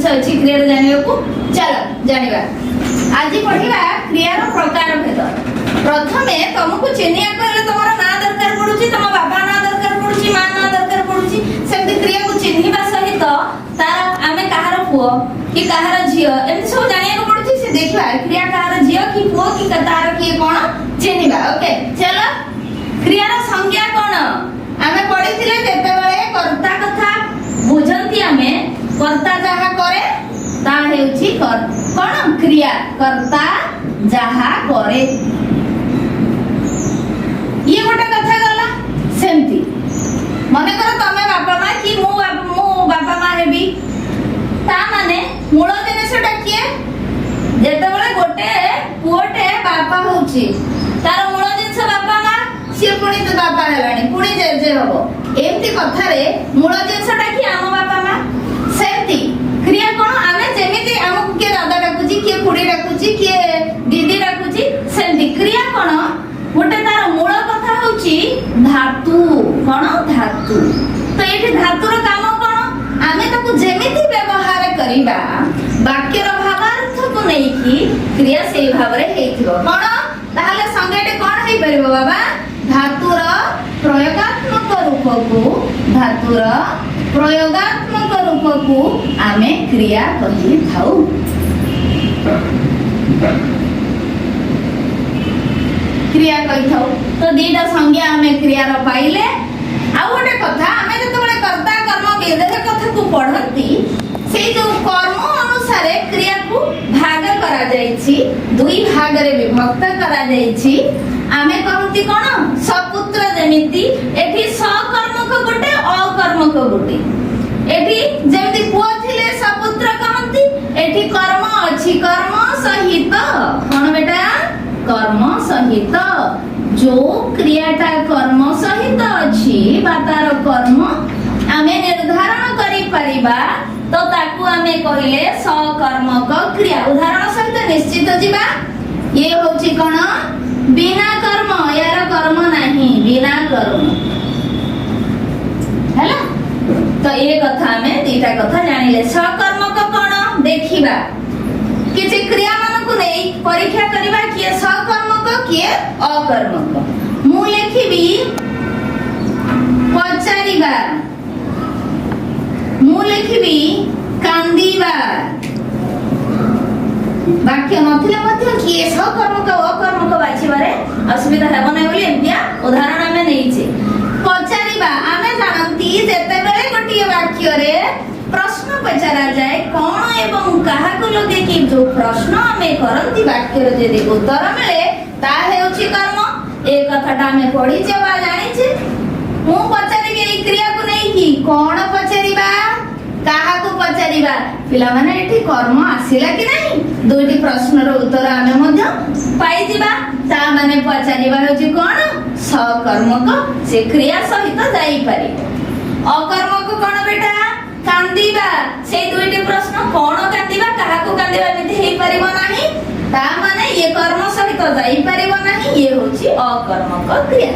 अच्छी क्रिया जानिबा को चलो जानिबा आज पढ़िबा क्रियार प्रकार भेद। प्रथमे तुमको चिन्हिया कहले तमरा ना दरकार पडुची, तम बाबा ना दरकार पडुची, मां ना दरकार पडुची, सेमति क्रिया को चिन्हिबा सहित तार आमे कहार पुओ कि कहार झियो एमति सब जानिया को पडुची। से देखिबा क्रिया कहार झियो कि पुओ कि तार कि कोन चिन्हिबा। ओके चलो क्रियार संज्ञा कोन आमे पढिथिले केते बेले कर्ता कथा बुझंती आमे कर्ता जहा करे ता हेउची कोन क्रिया कर्ता जहा करे ये गोटे कथा गला। सेमती मने कर तमे बापा मां कि मु बापा मां हेबी ता माने मूल जिनिसटा किए जेते बेले गोटे पुओटे बापा होउची तार मूल जिनिस बापा मां से पुणी तो बापा हेलानी पुणी जे हबो एमती कथा रे मूल जिनिसटा कि आम बापा मां। सेमती क्रिया कोन आमे जेमिति हमकु के दादा डाकुची के पुडी डाकुची के दीदी डाकुची सेमती क्रिया कोन गोटे तार मूल कथा होची धातु कोन धातु। तो एठी धातुर काम कोन आमे ताकु जेमिति व्यवहार करिबा वाक्यर भावार्थ को नै कि क्रिया सेही भावरे हेथिबो कोन ताहले संज्ञाटे कोन हेइ परिबो बाबा धातुर प्रयोगात्मक रूप को आमे क्रिया कहि थाउ। क्रिया कहि थाउ तो दीटा संज्ञा आमे क्रियार पाइले। आ गोटे कथा आमे जतबेले कर्ता कर्म विधेय कथा को पढंती सेई जो कर्म अनुसार क्रिया को भाग करा जायछि दुई भाग रे विभक्त करा जायछि। आमे कहंती कोन सपुत्र जेमिति एठी सकर्मक गोटे अकर्मक गोटे एठी जेमिति पुओ थिले सपुत्र कहंती एठी कर्म अछि कर्म सहित कोन बेटा कर्म सहित जो क्रियाटा कर्म सहित अछि बा तार कर्म आमे निर्धारण करि परिबा तो ताकू आमे कहिले सकर्मक क्रिया। उदाहरण सहित निश्चित जिबा ये होछि कोन बिना कर्म यार कर्म नहीं बिना कर्म हैला। तो ये कथा में दीटा कथा जानिले सकर्मक कोन देखिबा किछि क्रिया मान को नै परीक्षा करिबा किए सकर्मक किए अकर्मक। मु लिखिबी पचारिबा मु लिखिबी कांदीबा वाक्य नथिले मध्य किए सकर्मक अकर्मक बाछिबारे असुविधा हेबो नै बोली एमिया उदाहरण आमे नेइछे। पचारिबा आमे जानंती जेते बेले गोटिए वाक्य रे प्रश्न पचारा जाए कोन एवं काहा को लगे कि जो प्रश्न आमे करंती वाक्य रे जदि उत्तर मिले ता हेउछि कर्म। ए कथाटा आमे पढी जेबा जानि छे मु पचारिबी ए क्रिया को नै कि कोन पचारिबा काहा को पचारिबा पिला माने एठी कर्म आसिला कि नहीं दुईटी प्रश्न रो उत्तर आमे मध्य पाई जिबा ता माने पचारिबा होछि कोन सकर्मक से क्रिया सहित जाई पारि। अकर्मक कोन बेटा कांदीबा से दुईटी प्रश्न कोन कांदीबा काहा को कांदीबा एमिति हेई परिबो नाही ता माने ये कर्म सहित जाई परिबो नाही ये होछि अकर्मक क्रिया।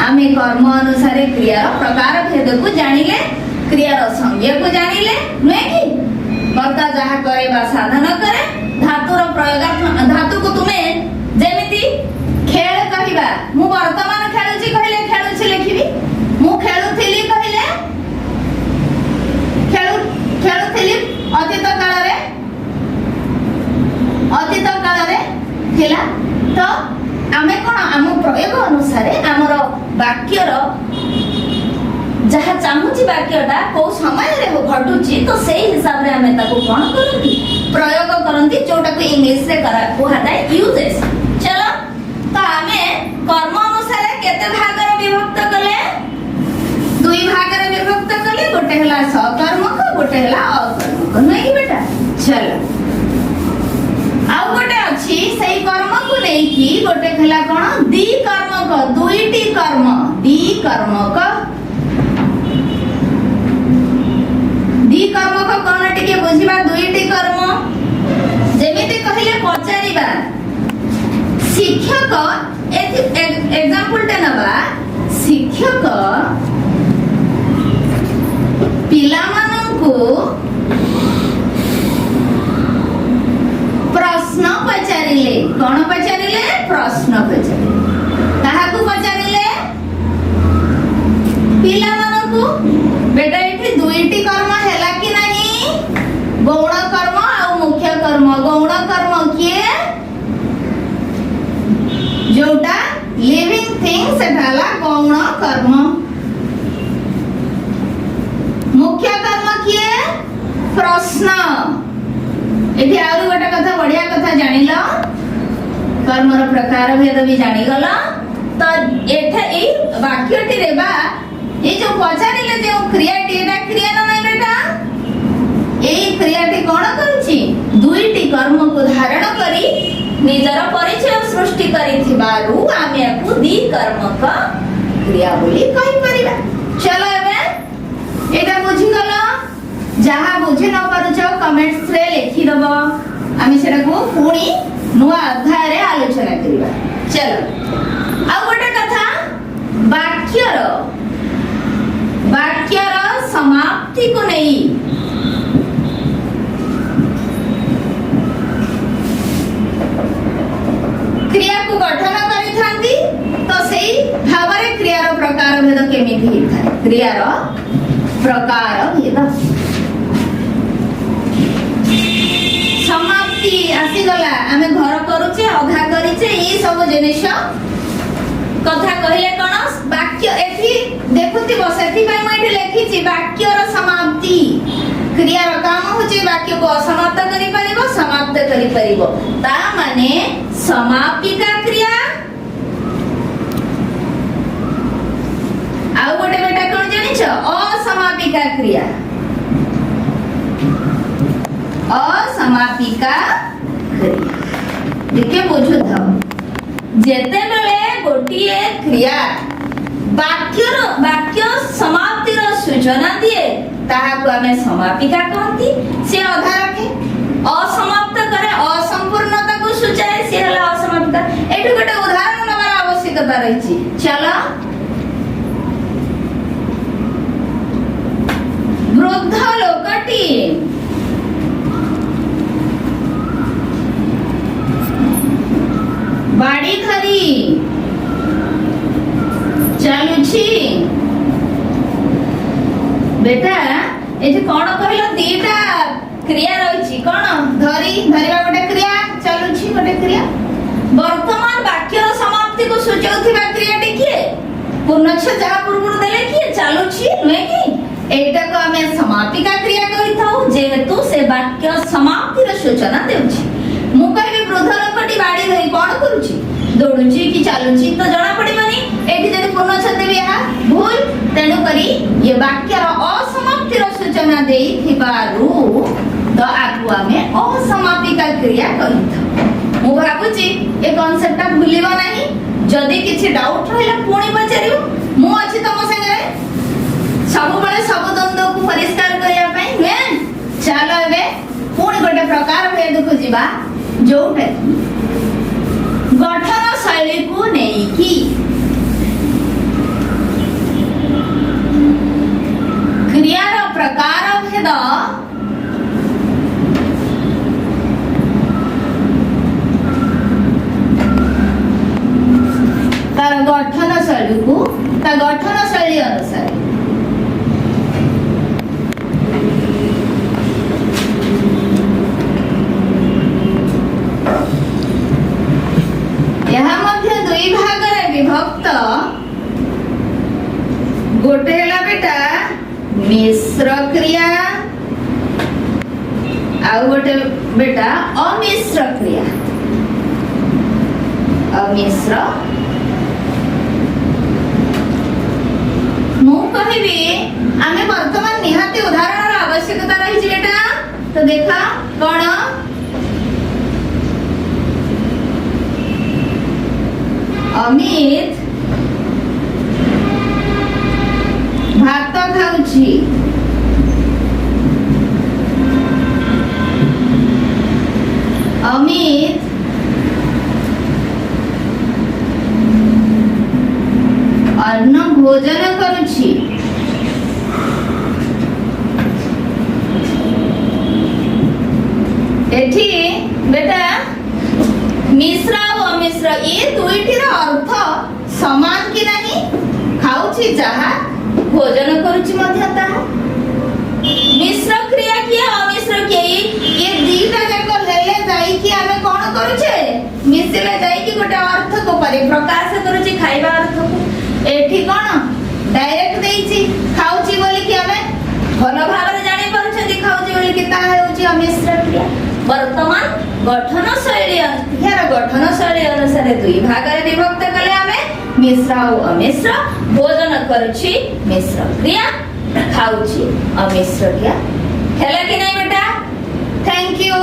आमे कर्म अनुसार क्रिया प्रकार भेद को जानिले क्रियार संज्ञा को जानिले नुहे कि कर्ता जहा करे बा साधन करे धातुर प्रयोगात्मक धातु को तुमे जेमिति खेल कहिबा मु वर्तमान खेलुची कहिले खेलुची लिखिबी मु खेलुथिली कहिले खेलुथिली अतीत काल रे थिला। तो आमे कोन आम प्रयोग अनुसार हमर वाक्यर जहा चाहूची वाक्यटा को समय रे घटुची तो सेही हिसाब रे हमें ताको कोन करंती प्रयोग करंती जोटा को इंग्लिश रे करा कोहा जाय यूजेस। चलो तो हमें कर्म अनुसार केते भाग रे विभक्त कले दुई भाग रे विभक्त कले गोटे हला सकर्मक गोटे हला अकर्मक नै बेटा। चलो आ गोटे अछि सेही कर्म को नै कि गोटे हला कोन दी कर्मक दुईटी कर्म दी कर्मक कोन टिके बुझिबा दुईटी कर्म जेमिति कहिले पचारिबा शिक्षक एग्जांपल टे नबा शिक्षक पिला माननकु थिंग सेटा हला गौण कर्म। मुख्य कर्म किए प्रश्न। एठी आउरी गोटे कथा बढ़िया कथा जानिलो कर्मर प्रकार भेद भी जानी गला। तो एठे ए वाक्यटी रे बा ए जो पचारिले जे क्रियाटी एटा क्रिया न नै बेटा ए क्रियाटी कोन करूची दुईटी कर्म को धारण करी निजर परिचय सृष्टि करिथिबारु आमे को दी कर्मक क्रिया बोली कहि परिबा। चलो एबे एटा बुझी गलो जहा बुझे न पारुछ कमेंट्स रे लिखि दबो आमे सेटा को पुणी नुआ अध्याय रे आलोचना करिबा। चलो आ गोटे कथा वाक्यर समाप्ति को नहीं क्रिया को गठन करि थांती तो सेही भावरे क्रियार प्रकार भेद केमिति हि थाए क्रियार प्रकार भेद समाप्ति आसी गला आमे घर करूचे अधा करिचे ई सब जिनिस कथा कहिले कोन वाक्य एठी देखुति बसेथि पय मैं लिखिछि वाक्यर समाप्ति क्रियार काम होछि वाक्य को असमाप्त करि परिबो समाप्त करि परिबो ता माने समापिका क्रिया आ गोटे बेटा कोन जानिछ असमापिका क्रिया असमापिका क्रिया देखे बुझु थाओ जेते बेले गोटिए क्रिया वाक्य समाप्तिर सूचना दिए ताहाको आमे समापिका कहती से अधा रखे असमाप्त करे असंपूर्णता को सूचाए से हला असमापिका। एठु गोटे उदाहरण नबार आवश्यकता रहिछि। चलो वृद्ध लोकटी बाड़ी धरी चालुछि बेटा एठी कोन कहलो दीटा क्रिया रहिछि कोन धरिबा गोटे क्रिया चालुछि गोटे क्रिया वर्तमान वाक्यर समाप्ति को सूचौथिबा क्रियाटी किए पूर्णक्ष जहा पूर्वरु देले किए चालुछि नय कि एटा को हमें समापिका क्रिया कहिथाउ जेहेतु से वाक्य समाप्तिर सूचना देउछि। मु कहबी वृद्ध लोकटी बाड़ी धरि कोन करूछि दौड़ुछि कि चालुछि तो जणा पड़िबनी एठी जदि पूर्णक्ष देबी या भूल तेनु करी ये वाक्यर असमाप्तिर सूचना देई थिबारु तो आकु हमें असमापिका क्रिया कहिथाउ। मु भाबुछि ए कांसेप्टटा भूलिबो नाही जदि किछि डाउट रहला पुणी पचारियो मु अछि तम संगे सब बळे सब द्वंद्व को परिष्कार करिया पई ने चलो एबे पुणी गोटे प्रकार भेद को जिबा जोटा गठन शैली को नहीं की क्रियार प्रकार भेद तार गठन शैली को ता गठन शैली अनुसार यहाँ मध्य दुई भाग रे विभक्त गोटे हला बेटा मिश्र क्रिया आउ गोटे बेटा अमिश्र क्रिया अमिश्र मु कहबी आमे वर्तमान निहाती उदाहरण आवश्यकता रही बेटा तो देखा कौन अमित भात खाउछि अमित अन्न भोजन करुछि एठी बेटा मिश्र और अमिश्र ये दुईटीर अर्थ समान कि नहीं खाउछि जहा भोजन करुछि मध्य ताहा मिश्र क्रिया किया अमिश्र किया ये दीटा जाक लेले जाई कि हमें कोन करूछे मिश्रले जाई कि गोटे अर्थ को परिप्रकाश करूछि खाइबा अर्थ अमिश्र क्रिया वर्तमान गठन शैली यार गठन शैली अनुसार दुई भाग रे विभक्त कले आमे मिश्र और अमिश्र भोजन करूची मिश्र क्रिया खाऊची अमिश्र क्रिया हैला कि नहीं बेटा थैंक यू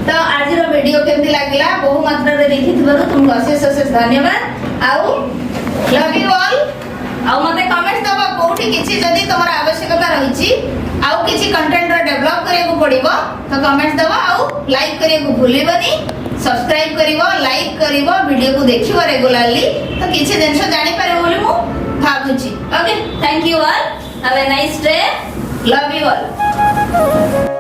तो आज रो वीडियो केमती लागला बहु मात्रा रे देखि थबरो तुमको अशेष अशेष धन्यवाद आउ लव यू ऑल आउ मते कमेंट दबा कोठी किछि जदी तमरा आवश्यकता रहिछि आउ किछि कंटेंट रो डेवलप करे को पड़िबो तो कमेंट दबा आउ लाइक करे को भूलिबनी सब्सक्राइब करिवो लाइक करिवो वीडियो को देखिवो रेगुलरली तो किछि जिंस जानि पारे बोली मु भाबुछि okay thank you all have a nice day love you all